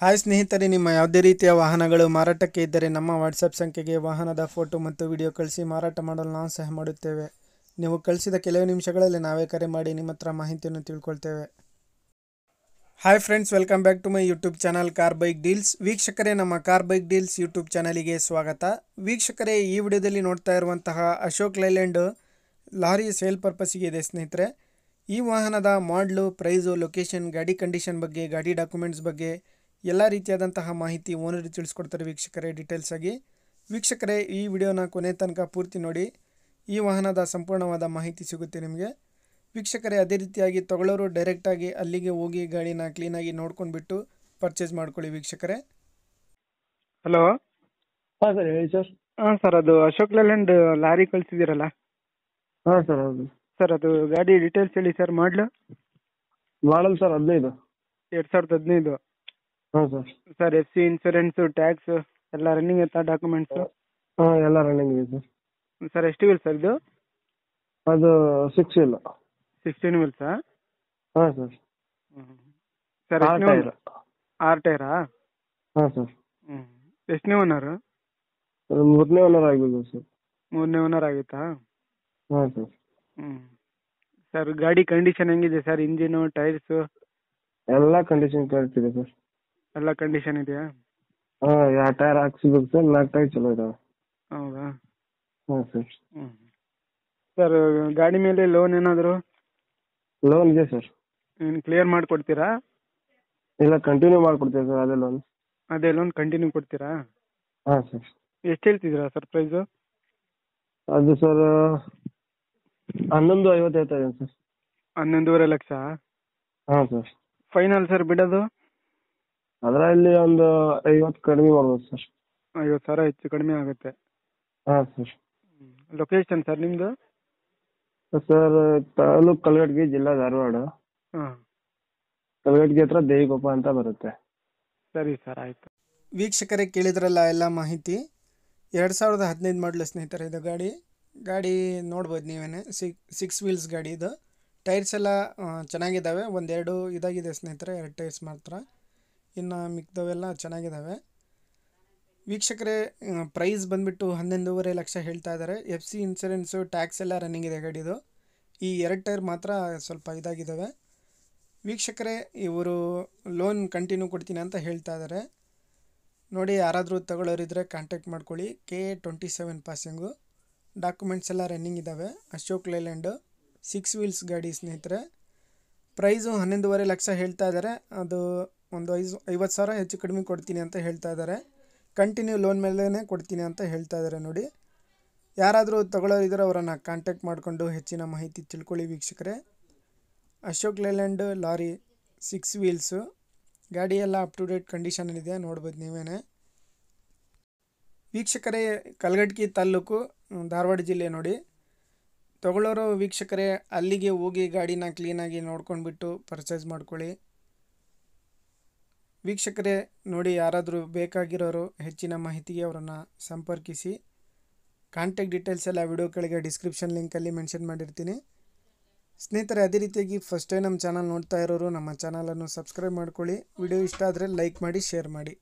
Hi ಸ್ನೇಹಿತರೆ, ನಿಮ್ಮ ಯಾವುದೇ ರೀತಿಯ ವಾಹನಗಳು ಮಾರಾಟಕ್ಕೆ ಇದ್ದರೆ ನಮ್ಮ ವಾಟ್ಸಪ್ ಸಂಖ್ಯೆಗೆ ವಾಹನದ ಫೋಟೋ ಮತ್ತು ವಿಡಿಯೋ ಕಳಿಸಿ ಮಾರಾಟ ಮಾಡಲು ನಾವು ಸಹ ಮಾಡುತ್ತೇವೆ. ನೀವು ಕಳಿಸಿದ ಕೆಲವು ನಿಮಿಷಗಳಲ್ಲಿ ನಾವೇ ಕರೆ ಮಾಡಿ ನಿಮ್ಮ ಹತ್ರ ಮಾಹಿತಿಯನ್ನು ತಿಳ್ಕೊಳ್ತೇವೆ. Hi friends, welcome back to my YouTube channel car bike deals. ವೀಕ್ಷಕರೇ, ನಮ್ಮ ಕಾರ್ ಬೈಕ್ ಡೀಲ್ಸ್ ಯೂಟ್ಯೂಬ್ ಚಾನಲಿಗೆ ಸ್ವಾಗತ. ವೀಕ್ಷಕರೇ, ಈ ವಿಡಿಯೋದಲ್ಲಿ ನೋಡ್ತಾ ಇರುವಂತಹ ಅಶೋಕ್ ಲೈಲ್ಯಾಂಡ್ ಲಾರಿ ಸೇಲ್ ಪರ್ಪಸ್ಸಿಗೆ ಇದೆ ಸ್ನೇಹಿತರೆ. ಈ ವಾಹನದ ಮಾಡಲು, ಪ್ರೈಸು, ಲೊಕೇಶನ್, ಗಾಡಿ ಕಂಡೀಷನ್ ಬಗ್ಗೆ, ಗಾಡಿ ಡಾಕ್ಯುಮೆಂಟ್ಸ್ ಬಗ್ಗೆ ಎಲ್ಲ ರೀತಿಯಾದಂತಹ ಮಾಹಿತಿ ಓನರ್ ತಿಳಿಸ್ಕೊಡ್ತಾರೆ ವೀಕ್ಷಕರೇ ಡೀಟೇಲ್ಸ್ ಆಗಿ. ವೀಕ್ಷಕರೇ, ಈ ವಿಡಿಯೋನ ಕೊನೆ ತನಕ ಪೂರ್ತಿ ನೋಡಿ. ಈ ವಾಹನದ ಸಂಪೂರ್ಣವಾದ ಮಾಹಿತಿ ಸಿಗುತ್ತೆ ನಿಮಗೆ. ವೀಕ್ಷಕರೇ, ಅದೇ ರೀತಿಯಾಗಿ ತಗೊಳ್ಳೋರು ಡೈರೆಕ್ಟಾಗಿ ಅಲ್ಲಿಗೆ ಹೋಗಿ ಗಾಡಿನ ಕ್ಲೀನಾಗಿ ನೋಡ್ಕೊಂಡ್ಬಿಟ್ಟು ಪರ್ಚೇಸ್ ಮಾಡ್ಕೊಳ್ಳಿ ವೀಕ್ಷಕರೇ. ಹಲೋ. ಹಾಂ ಸರ್, ಹೇಳಿ ಸರ್. ಹಾಂ ಸರ್, ಅದು ಅಶೋಕ್ ಲೇಲ್ಯಾಂಡ್ ಲಾರಿ ಕಳಿಸಿದ್ದೀರಲ್ಲ ಹಾಂ ಸರ್, ಹೌದು ಸರ್, ಅದು ಗಾಡಿ ಡೀಟೇಲ್ಸ್ ಹೇಳಿ ಸರ್. ಮಾಡಲು ಸರ್ 15. 2015. ಹಾಂ sir. Sir, F C, insurance, tax ಎಲ್ಲ ರನ್ನಿಂಗ್ ಇತ್ತಾ ಡಾಕ್ಯುಮೆಂಟ್ಸು? ಹಾಂ, ಎಲ್ಲ ರನ್ನಿಂಗ್ ಇದೆ ಸರ್. ಸರ್, ಎಷ್ಟು ವೀಲ್ ಸರ್ ಇದು? ಅದು 6 ಇಲ್ಲ. 16 ವೀಲ್ಸಾ? ಹಾಂ ಸರ್. Sir, 6 tyre. 6 ಟೈರಾ? ಹಾಂ ಸರ್. ಎಷ್ಟನೇ ಓನರು? 3ನೇ ಓನರ್ ಆಗಿದ್ದು ಸರ್. 3ನೇ ಓನರ್ ಆಗಿತ್ತಾ? ಹಾಂ ಸರ್. ಸರ್, ಗಾಡಿ ಕಂಡೀಷನ್ ಹೆಂಗಿದೆ ಸರ್? ಇಂಜಿನು, ಟೈರ್ಸು ಎಲ್ಲ ಕಂಡೀಷನ್ ಕರೆಕ್ಟ್ ಇದೆ ಸರ್. ಎಲ್ಲ ಕಂಡೀಷನ್ ಇದೆಯಾ? ಹಾಂ, 2 ಟೈರ್ ಹಾಕ್ಸಿಬೇಕು ಸರ್. 4 ಟೈರ್ ಚಲೋ ಇದಾವೆ. ಹೌದಾ? ಹಾಂ ಸರ್. ಸರ್, ಗಾಡಿ ಮೇಲೆ ಲೋನ್ ಏನಾದರೂ? ಲೋನ್ ಇದೆ ಸರ್. ಏನು ಕ್ಲಿಯರ್ ಮಾಡಿಕೊಡ್ತೀರಾ? ಇಲ್ಲ, ಕಂಟಿನ್ಯೂ ಮಾಡಿಕೊಡ್ತೀವಿ ಸರ್ ಅದೇ ಲೋನ್. ಅದೇ ಲೋನ್ ಕಂಟಿನ್ಯೂ ಕೊಡ್ತೀರಾ? ಹಾಂ ಸರ್. ಎಷ್ಟು ಹೇಳ್ತಿದ್ದೀರಾ ಸರ್ ಪ್ರೈಸು? ಅದು ಸರ್ 11,50 ಹೇಳ್ತಾ ಇದ್ದೀನಿ ಸರ್. 11.5 ಲಕ್ಷ? ಹಾಂ ಸರ್. ಫೈನಲ್ ಸರ್ ಬಿಡೋದು? ಅದರಲ್ಲಿ ಒಂದು 50 ಕಡಿಮೆ ಮಾಡ್ಬೋದು ಸರ್. 50,000 ಹೆಚ್ಚು ಕಡಿಮೆ ಆಗುತ್ತೆ. ಹಾಂ ಸರ್. ಲೊಕೇಶನ್ ಸರ್ ನಿಮ್ಮದು? ಸರ್, ತಾಲೂಕು ಕಲಘಟಗಿ, ಜಿಲ್ಲಾ ಧಾರವಾಡ. ಹಾಂ. ಕಲಘಟಗಿ ಹತ್ರ ದೇವಿಕೊಪ್ಪ ಅಂತ ಬರುತ್ತೆ. ಸರಿ ಸರ್, ಆಯಿತು. ವೀಕ್ಷಕರೇ, ಕೇಳಿದ್ರಲ್ಲ ಎಲ್ಲ ಮಾಹಿತಿ. 2015 ಮಾಡಲು ಸ್ನೇಹಿತರೆ ಇದು ಗಾಡಿ ನೋಡ್ಬೋದು ನೀವೇನೆ. 6 ವೀಲ್ಸ್ ಗಾಡಿ ಇದು. ಟೈರ್ಸ್ ಎಲ್ಲ ಚೆನ್ನಾಗಿದ್ದಾವೆ. ಒಂದೆರಡು ಇದಾಗಿದೆ ಸ್ನೇಹಿತರೆ, 2 ಟೈರ್ಸ್ ಮಾತ್ರ. ಇನ್ನು ಮಿಕ್ದವೆಲ್ಲ ಚೆನ್ನಾಗಿದ್ದಾವೆ. ವೀಕ್ಷಕರೇ, ಪ್ರೈಸ್ ಬಂದುಬಿಟ್ಟು 11.5 ಲಕ್ಷ ಹೇಳ್ತಾ ಇದ್ದಾರೆ. ಎಫ್ ಸಿ, ಇನ್ಸೂರೆನ್ಸು, ಟ್ಯಾಕ್ಸ್ ಎಲ್ಲ ರನ್ನಿಂಗ್ ಇದೆ ಗಾಡಿದು. ಈ 2 ಟೈರ್ ಮಾತ್ರ ಸ್ವಲ್ಪ ಇದಾಗಿದ್ದಾವೆ. ವೀಕ್ಷಕರೇ, ಇವರು ಲೋನ್ ಕಂಟಿನ್ಯೂ ಕೊಡ್ತೀನಿ ಅಂತ ಹೇಳ್ತಾ ಇದ್ದಾರೆ. ನೋಡಿ, ಯಾರಾದರೂ ತಗೊಳ್ಳೋರಿದ್ದರೆ ಕಾಂಟ್ಯಾಕ್ಟ್ ಮಾಡ್ಕೊಳ್ಳಿ. KA27 passing. ಡಾಕ್ಯುಮೆಂಟ್ಸ್ ಎಲ್ಲ ರನ್ನಿಂಗ್ ಇದ್ದಾವೆ. ಅಶೋಕ್ ಲೈಲ್ಯಾಂಡು 6 ವೀಲ್ಸ್ ಗಾಡಿ ಸ್ನೇಹಿತರೆ. ಪ್ರೈಸು 11.5 ಲಕ್ಷ ಹೇಳ್ತಾ ಇದ್ದಾರೆ. ಅದು ಒಂದು 50,000 ಹೆಚ್ಚು ಕಡಿಮೆ ಕೊಡ್ತೀನಿ ಅಂತ ಹೇಳ್ತಾ ಇದ್ದಾರೆ. ಕಂಟಿನ್ಯೂ ಲೋನ್ ಮೇಲೇ ಕೊಡ್ತೀನಿ ಅಂತ ಹೇಳ್ತಾ ಇದ್ದಾರೆ. ನೋಡಿ, ಯಾರಾದರೂ ತಗೊಳ್ಳೋರಿದ್ದರೆ ಅವರನ್ನು ಕಾಂಟ್ಯಾಕ್ಟ್ ಮಾಡಿಕೊಂಡು ಹೆಚ್ಚಿನ ಮಾಹಿತಿ ತಿಳ್ಕೊಳ್ಳಿ ವೀಕ್ಷಕರೇ. ಅಶೋಕ್ ಲೈಲ್ಯಾಂಡ್ ಲಾರಿ 6 ವೀಲ್ಸು ಗಾಡಿ ಎಲ್ಲ ಅಪ್ ಟು ಡೇಟ್ ಕಂಡೀಷನಲ್ಲಿದೆ, ನೋಡ್ಬೋದು ನೀವೇನೆ. ವೀಕ್ಷಕರೇ, ಕಲಘಟಗಿ ತಾಲೂಕು, ಧಾರವಾಡ ಜಿಲ್ಲೆ. ನೋಡಿ, ತಗೊಳ್ಳೋರು ವೀಕ್ಷಕರೇ ಅಲ್ಲಿಗೆ ಹೋಗಿ ಗಾಡಿನ ಕ್ಲೀನಾಗಿ ನೋಡ್ಕೊಂಡ್ಬಿಟ್ಟು ಪರ್ಚೇಸ್ ಮಾಡ್ಕೊಳ್ಳಿ ವೀಕ್ಷಕರೇ. ನೋಡಿ, ಯಾರಾದರೂ ಬೇಕಾಗಿರೋರು ಹೆಚ್ಚಿನ ಮಾಹಿತಿಗೆ ಅವರನ್ನು ಸಂಪರ್ಕಿಸಿ. ಕಾಂಟ್ಯಾಕ್ಟ್ ಡೀಟೇಲ್ಸ್ ಎಲ್ಲ ವಿಡಿಯೋ ಕೆಳಗೆ ಡಿಸ್ಕ್ರಿಪ್ಷನ್ ಲಿಂಕಲ್ಲಿ ಮೆನ್ಷನ್ ಮಾಡಿರ್ತೀನಿ ಸ್ನೇಹಿತರೆ. ಅದೇ ರೀತಿಯಾಗಿ ಫಸ್ಟ್ ಟೈಮ್ ನಮ್ಮ ಚಾನಲ್ ನೋಡ್ತಾ ಇರೋರು ನಮ್ಮ ಚಾನಲನ್ನು ಸಬ್ಸ್ಕ್ರೈಬ್ ಮಾಡ್ಕೊಳ್ಳಿ. ವಿಡಿಯೋ ಇಷ್ಟ ಆದರೆ ಲೈಕ್ ಮಾಡಿ, ಶೇರ್ ಮಾಡಿ.